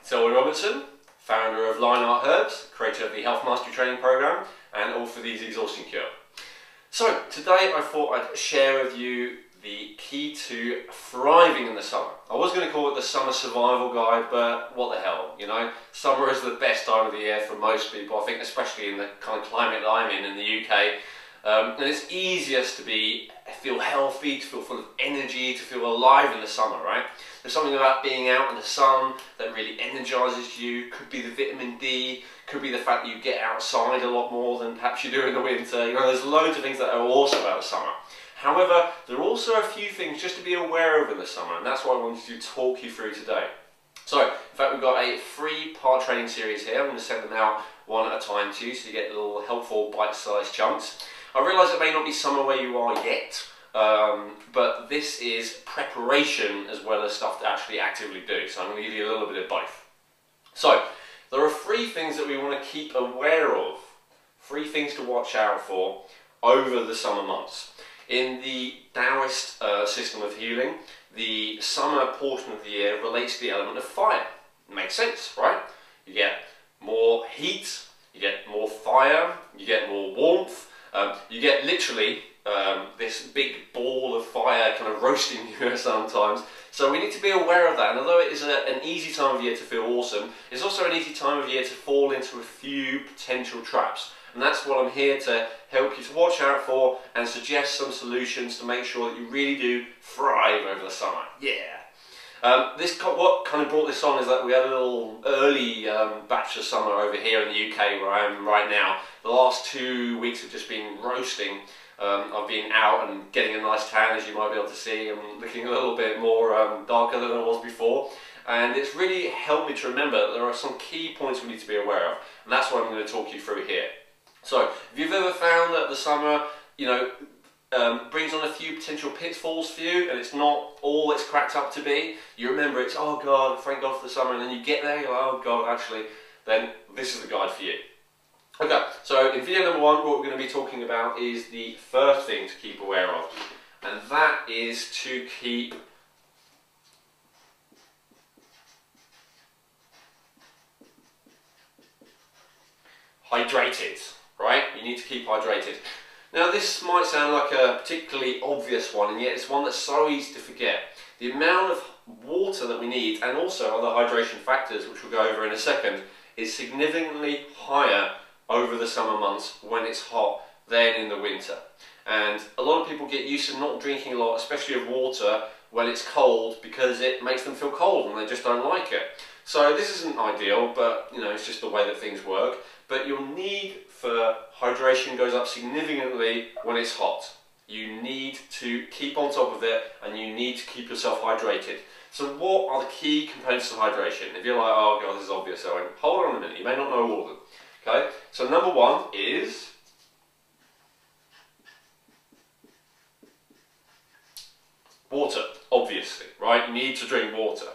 It's Elwin Robinson, founder of Line Art Herbs, creator of the Health Mastery Training Program, and All for These Exhaustion Cure. So today I thought I'd share with you the key to thriving in the summer. I was going to call it the Summer Survival Guide, but what the hell, you know? Summer is the best time of the year for most people, I think, especially in the kind of climate that I'm in the UK. And it's easiest to feel healthy, to feel full of energy, to feel alive in the summer, right? There's something about being out in the sun that really energizes you. Could be the vitamin D, could be the fact that you get outside a lot more than perhaps you do in the winter. You know, there's loads of things that are awesome about the summer. However, there are also a few things just to be aware of in the summer, and that's what I wanted to talk you through today. So, in fact, we've got a 3-part training series here. I'm going to send them out one at a time to you, so you get little helpful bite-sized chunks. I realise it may not be summer where you are yet, but this is preparation as well as stuff to actually actively do. So I'm going to give you a little bit of both. So there are 3 things that we want to keep aware of, 3 things to watch out for over the summer months. In the Taoist system of healing, the summer portion of the year relates to the element of fire. It makes sense, right? You get more heat, you get more fire, you get more warmth. You get literally this big ball of fire kind of roasting you sometimes. So we need to be aware of that. And although it is an easy time of year to feel awesome, it's also an easy time of year to fall into a few potential traps. And that's what I'm here to help you to watch out for and suggest some solutions to make sure that you really do thrive over the summer. Yeah! What kind of brought this on is that we had a little early batch of summer over here in the UK where I am right now. The last 2 weeks have just been roasting. I've been out and getting a nice tan, as you might be able to see. I'm looking a little bit more darker than I was before. And it's really helped me to remember that there are some key points we need to be aware of. And that's what I'm going to talk you through here. So, if you've ever found that the summer, you know, brings on a few potential pitfalls for you and it's not all it's cracked up to be, you remember it's, oh God, thank God for the summer, and then you get there, you're like, oh God, actually, then this is the guide for you. Okay, so in video number 1, what we're going to be talking about is the first thing to keep aware of, and that is to keep hydrated, right? You need to keep hydrated. Now this might sound like a particularly obvious one, and yet it's one that's so easy to forget. The amount of water that we need, and also other hydration factors, which we'll go over in a second, is significantly higher over the summer months when it's hot than in the winter. And a lot of people get used to not drinking a lot, especially of water, when it's cold, because it makes them feel cold and they just don't like it. So this isn't ideal, but you know, it's just the way that things work. But your need for hydration goes up significantly when it's hot. You need to keep on top of it, and you need to keep yourself hydrated. So what are the key components of hydration? If you're like, oh God, this is obvious, Owen, hold on a minute, you may not know all of them. Okay, so number 1 is water, obviously, right? You need to drink water.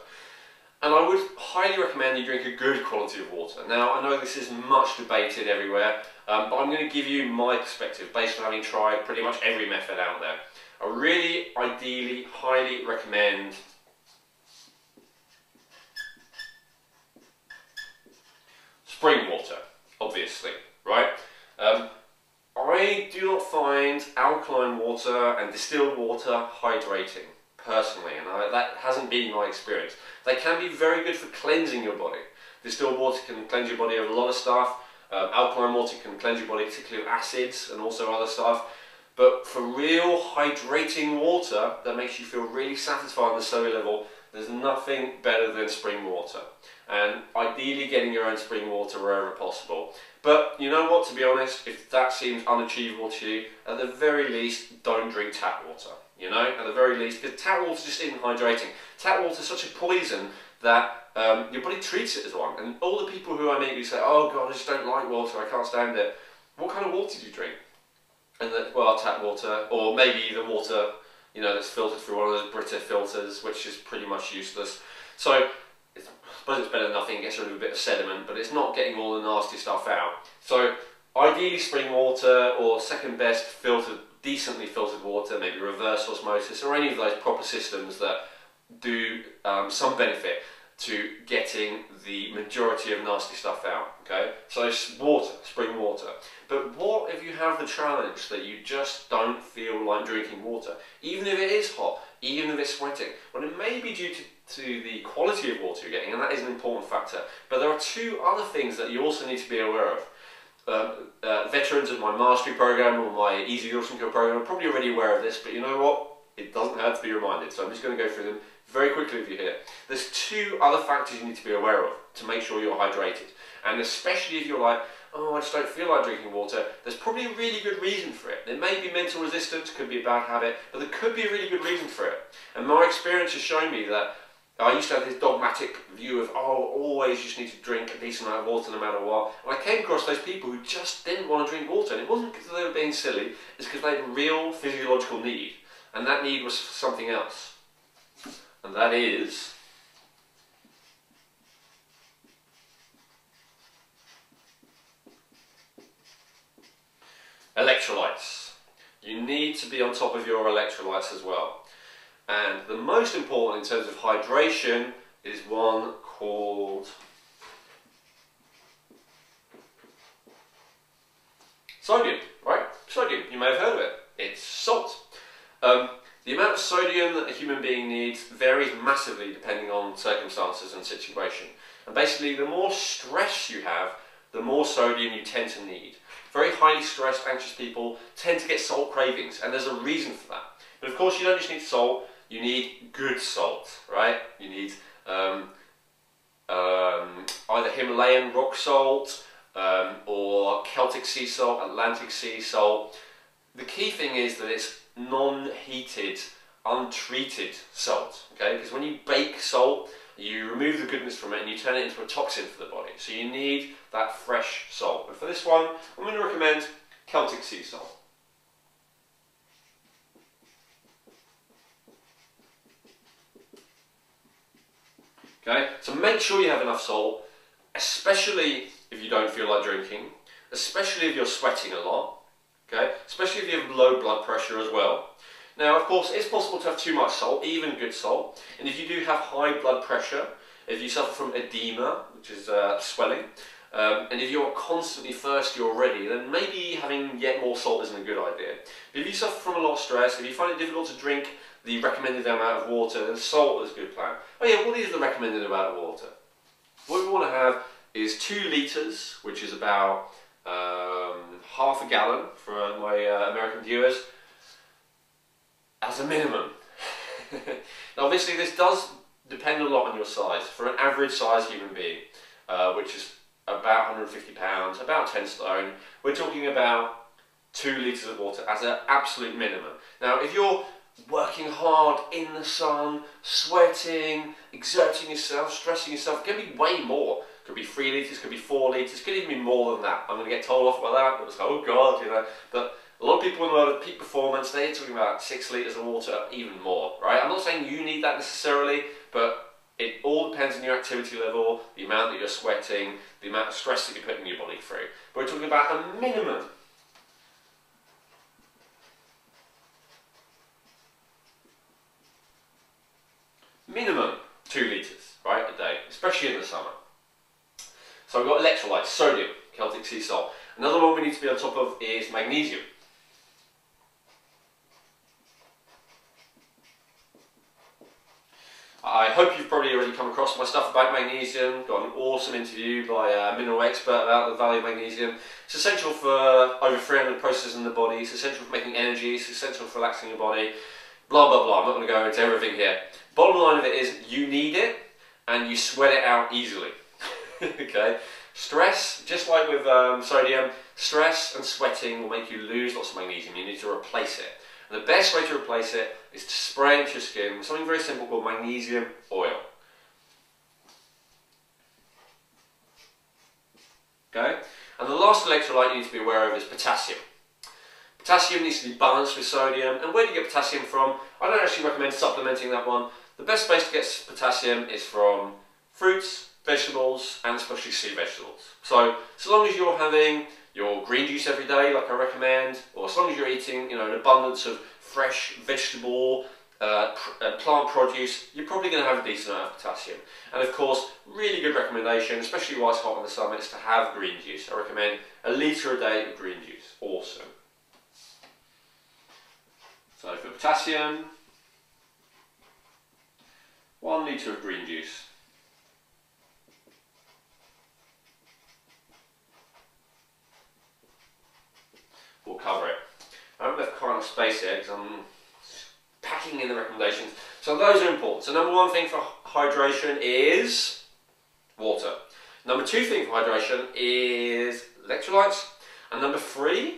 And I would highly recommend you drink a good quality of water. Now, I know this is much debated everywhere, but I'm going to give you my perspective based on having tried pretty much every method out there. I really, ideally, highly recommend spring water, obviously, right? I do not find alkaline water and distilled water hydrating, personally, and that hasn't been my experience. They can be very good for cleansing your body. Distilled water can cleanse your body of a lot of stuff. Alkaline water can cleanse your body, particularly of acids and also other stuff. But for real hydrating water that makes you feel really satisfied on the cellular level, there's nothing better than spring water. And ideally getting your own spring water wherever possible. But you know what, to be honest, if that seems unachievable to you, at the very least, don't drink tap water. You know, at the very least, because tap water just isn't hydrating. Tap water is such a poison that your body treats it as one. And all the people who I meet who say, oh God, I just don't like water, I can't stand it. What kind of water do you drink? And that, well, tap water, or maybe the water, you know, that's filtered through one of those Brita filters, which is pretty much useless. So, I suppose it's better than nothing, it gets rid of a bit of sediment, but it's not getting all the nasty stuff out. So, ideally spring water, or second best filtered, decently filtered water, maybe reverse osmosis, or any of those proper systems that do some benefit. to getting the majority of nasty stuff out, okay? So water, spring water. But what if you have the challenge that you just don't feel like drinking water? Even if it is hot, even if it's sweating, well, it may be due to the quality of water you're getting, and that is an important factor. But there are two other things that you also need to be aware of. Veterans of my mastery program or my Easy Exhaustion Cure program are probably already aware of this, but you know what? It doesn't hurt to be reminded, so I'm just going to go through them very quickly with you here. There's two other factors you need to be aware of to make sure you're hydrated, and especially if you're like, oh, I just don't feel like drinking water, there's probably a really good reason for it. There may be mental resistance, could be a bad habit, but there could be a really good reason for it. And my experience has shown me that I used to have this dogmatic view of, oh, always you just need to drink a decent amount of water no matter what. And I came across those people who just didn't want to drink water. And it wasn't because they were being silly, it's because they had a real physiological need. And that need was for something else. And that is electrolytes. You need to be on top of your electrolytes as well. And the most important in terms of hydration is one called sodium, right? Sodium, you may have heard of it. It's salt. The amount of sodium that a human being needs varies massively depending on circumstances and situation. And basically, the more stress you have, the more sodium you tend to need. Very highly stressed, anxious people tend to get salt cravings, and there's a reason for that. But of course, you don't just need salt, you need good salt, right? You need either Himalayan rock salt or Celtic sea salt, Atlantic sea salt. The key thing is that it's non-heated, untreated salt, okay? Because when you bake salt, you remove the goodness from it and you turn it into a toxin for the body. So you need that fresh salt. And for this one, I'm going to recommend Celtic sea salt. Okay, so make sure you have enough salt, especially if you don't feel like drinking, especially if you're sweating a lot, okay, especially if you have low blood pressure as well. Now, of course, it's possible to have too much salt, even good salt, and if you do have high blood pressure, if you suffer from edema, which is swelling, and if you're constantly thirsty already, then maybe having yet more salt isn't a good idea. But if you suffer from a lot of stress, if you find it difficult to drink the recommended amount of water, then salt is a good plan. Oh yeah, what is the recommended amount of water? What we want to have is 2 litres, which is about half a gallon for my American viewers, as a minimum. Now obviously this does depend a lot on your size. For an average size human being, which is about 150 pounds, about 10 stone, we're talking about 2 litres of water as an absolute minimum. Now if you're working hard in the sun, sweating, exerting yourself, stressing yourself, it can be way more. Could be 3 litres, could be 4 litres, could even be more than that. I'm going to get told off by that, but it's like, oh God, you know. But a lot of people in the world of peak performance, they're talking about 6 litres of water, even more, right? I'm not saying you need that necessarily, but it all depends on your activity level, the amount that you're sweating, the amount of stress that you're putting your body through. But we're talking about a minimum. Minimum 2 litres, right, a day, especially in the summer. So we've got electrolytes, sodium, Celtic sea salt. Another one we need to be on top of is magnesium. I hope you've probably already come across my stuff about magnesium. Got an awesome interview by a mineral expert about the value of magnesium. It's essential for over 300 processes in the body. It's essential for making energy. It's essential for relaxing your body. Blah, blah, blah. I'm not going to go into everything here. Bottom line of it is you need it and you sweat it out easily. Okay? Stress, just like with sodium, stress and sweating will make you lose lots of magnesium. You need to replace it. And the best way to replace it is to spray into your skin with something very simple called magnesium oil. Okay? And the last electrolyte you need to be aware of is potassium. Potassium needs to be balanced with sodium. And where do you get potassium from? I don't actually recommend supplementing that one. The best place to get potassium is from fruits, vegetables, and especially sea vegetables. So long as you're having your green juice every day, like I recommend, or as long as you're eating, you know, an abundance of fresh vegetable plant produce, you're probably going to have a decent amount of potassium. And of course, really good recommendation, especially while it's hot in the summer, is to have green juice. I recommend a litre a day of green juice. Awesome. So for potassium, 1 litre of green juice. Will cover it. I haven't left quite enough space here because I'm packing in the recommendations. So those are important. So number 1 thing for hydration is water. Number 2 thing for hydration is electrolytes. And number 3,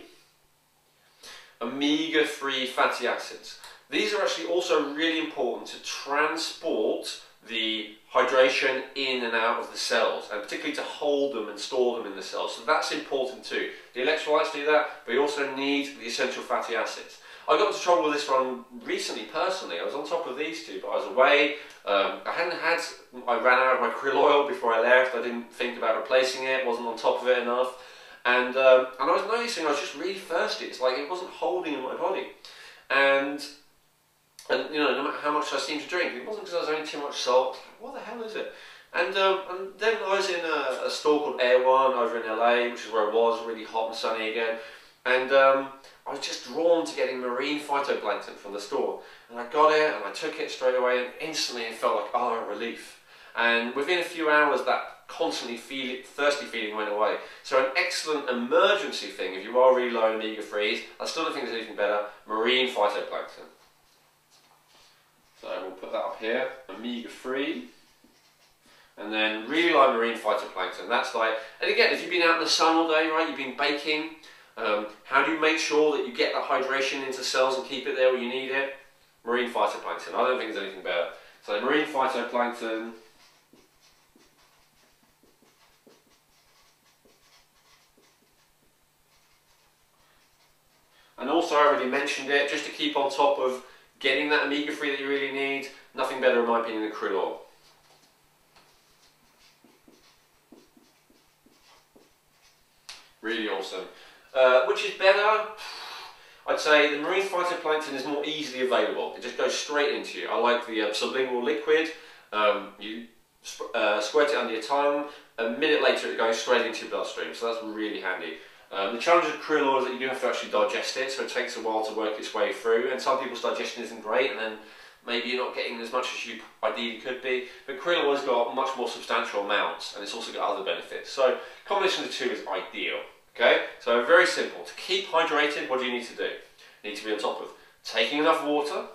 omega-3 fatty acids. These are actually also really important to transport the hydration in and out of the cells, and particularly to hold them and store them in the cells. So that's important too. The electrolytes do that, but you also need the essential fatty acids. I got into trouble with this one recently personally. I was on top of these two, but I was away. I ran out of my krill oil before I left. I didn't think about replacing it, wasn't on top of it enough. And I was noticing I was just really thirsty. It's like it wasn't holding in my body. And you know, no matter how much I seemed to drink, it wasn't because I was having too much salt. What the hell is it? And then I was in a store called Elwin over in LA, which is where I was, really hot and sunny again. And I was just drawn to getting marine phytoplankton from the store. And I got it and I took it straight away, and instantly it felt like, oh, relief. And within a few hours, that constantly thirsty feeling went away. So an excellent emergency thing, if you are really low in omega-3s, I still don't think there's anything better, marine phytoplankton. So we'll put that up here, omega-3, and then really light marine phytoplankton. That's like, and again, if you've been out in the sun all day, right, you've been baking, how do you make sure that you get that hydration into cells and keep it there where you need it? Marine phytoplankton. I don't think there's anything better. So marine phytoplankton. And also, I already mentioned it, just to keep on top of getting that omega-3 that you really need, nothing better in my opinion than krill oil. Really awesome. Which is better? I'd say the marine phytoplankton is more easily available. It just goes straight into you. I like the sublingual liquid. You squirt it under your tongue. A minute later it goes straight into your bloodstream, so that's really handy. The challenge with krill oil is that you do have to actually digest it, so it takes a while to work its way through, and some people's digestion isn't great, and then maybe you're not getting as much as you ideally could be. But krill oil has got much more substantial amounts, and it's also got other benefits. So combination of the two is ideal. Okay, so very simple. To keep hydrated, what do you need to do? You need to be on top of taking enough water,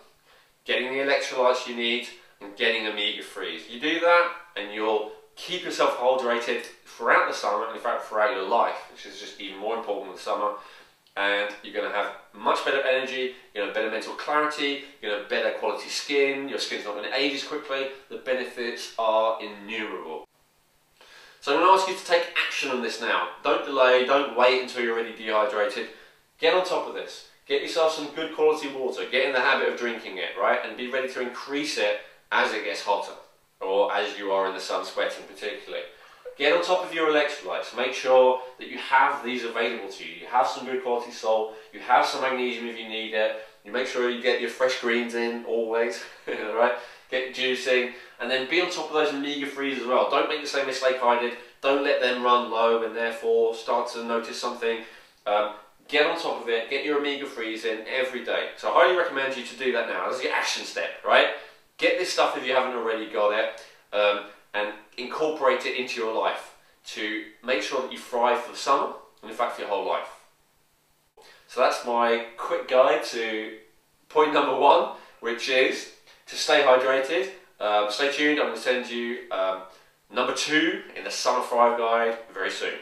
getting the electrolytes you need, and getting omega-3s. You do that, and you'll keep yourself hydrated throughout the summer, and in fact throughout your life, which is just even more important in the summer. And you're going to have much better energy, you're going to have better mental clarity, you're going to have better quality skin, your skin's not going to age as quickly. The benefits are innumerable. So I'm going to ask you to take action on this now. Don't delay, don't wait until you're already dehydrated. Get on top of this. Get yourself some good quality water, get in the habit of drinking it, right? And be ready to increase it as it gets hotter, or as you are in the sun sweating particularly. Get on top of your electrolytes. Make sure that you have these available to you. You have some good quality salt, you have some magnesium if you need it. You make sure you get your fresh greens in always, right? Get juicing, and then be on top of those omega-3s as well. Don't make the same mistake I did. Don't let them run low and therefore start to notice something. Get on top of it, get your omega-3s in every day. So I highly recommend you to do that now. That's your action step, right? Get this stuff if you haven't already got it, and incorporate it into your life to make sure that you thrive for the summer, and in fact for your whole life. So that's my quick guide to point number 1, which is to stay hydrated. Stay tuned, I'm going to send you number 2 in the Summer Thrive guide very soon.